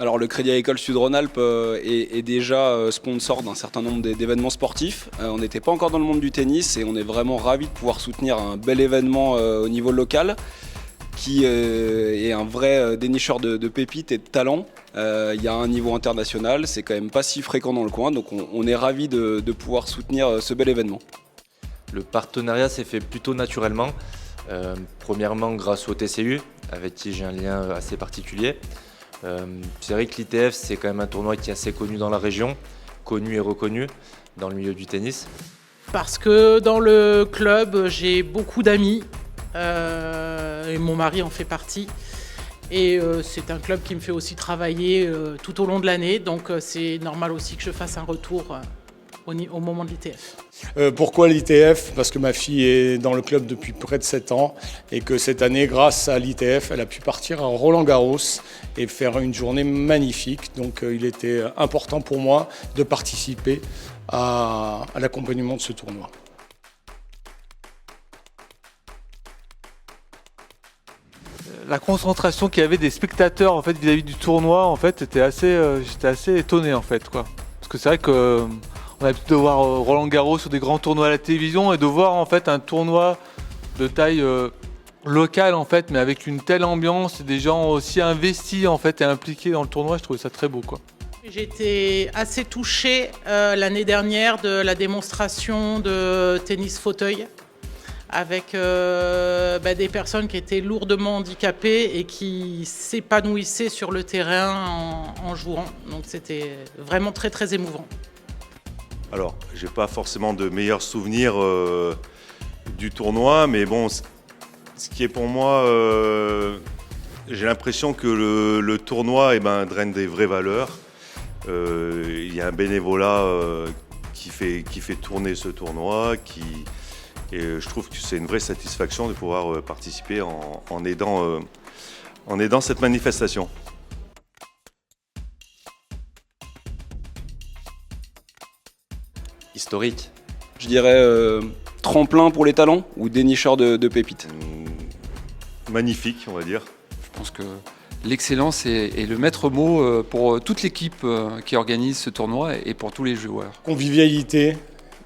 Alors le Crédit Agricole Sud-Rhône-Alpes est déjà sponsor d'un certain nombre d'événements sportifs. On n'était pas encore dans le monde du tennis et on est vraiment ravis de pouvoir soutenir un bel événement au niveau local qui est un vrai dénicheur de pépites et de talents. Il y a un niveau international, c'est quand même pas si fréquent dans le coin, donc on est ravis de pouvoir soutenir ce bel événement. Le partenariat s'est fait plutôt naturellement. Premièrement grâce au TCU, avec qui j'ai un lien assez particulier. C'est vrai que l'ITF, c'est quand même un tournoi qui est assez connu dans la région, connu et reconnu dans le milieu du tennis. Parce que dans le club, j'ai beaucoup d'amis, et mon mari en fait partie. Et c'est un club qui me fait aussi travailler tout au long de l'année, donc c'est normal aussi que je fasse un retour au moment de l'ITF. Pourquoi l'ITF? Parce que ma fille est dans le club depuis près de 7 ans et que cette année, grâce à l'ITF, elle a pu partir à Roland-Garros et faire une journée magnifique. Donc il était important pour moi de participer à l'accompagnement de ce tournoi. La concentration qu'il y avait des spectateurs en fait vis-à-vis du tournoi en fait j'étais assez étonné en fait quoi. Parce que c'est vrai que on a l'habitude de voir Roland Garros sur des grands tournois à la télévision et de voir en fait un tournoi de taille locale en fait mais avec une telle ambiance et des gens aussi investis en fait et impliqués dans le tournoi, je trouvais ça très beau quoi. J'ai été assez touchée l'année dernière de la démonstration de tennis fauteuil avec des personnes qui étaient lourdement handicapées et qui s'épanouissaient sur le terrain en jouant. Donc c'était vraiment très très émouvant. Alors, j'ai pas forcément de meilleurs souvenirs du tournoi, mais bon, ce qui est pour moi, j'ai l'impression que le tournoi draine des vraies valeurs. Il y a un bénévolat qui fait tourner ce tournoi, et je trouve que c'est une vraie satisfaction de pouvoir participer en aidant cette manifestation. Historique. Je dirais tremplin pour les talents ou dénicheur de pépites. Magnifique, on va dire. Je pense que l'excellence est le maître mot pour toute l'équipe qui organise ce tournoi et pour tous les joueurs. Convivialité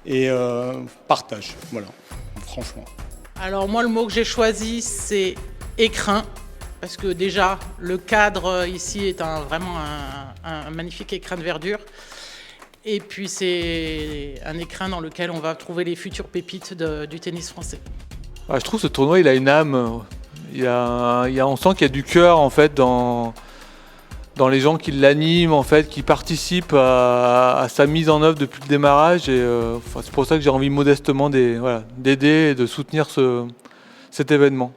et partage, voilà, franchement. Alors moi, le mot que j'ai choisi, c'est écrin, parce que déjà, le cadre ici est vraiment un magnifique écrin de verdure. Et puis c'est un écrin dans lequel on va trouver les futures pépites du tennis français. Je trouve que ce tournoi il a une âme, on sent qu'il y a du cœur en fait dans les gens qui l'animent, en fait, qui participent à sa mise en œuvre depuis le démarrage. Et c'est pour ça que j'ai envie modestement d'aider et de soutenir cet événement.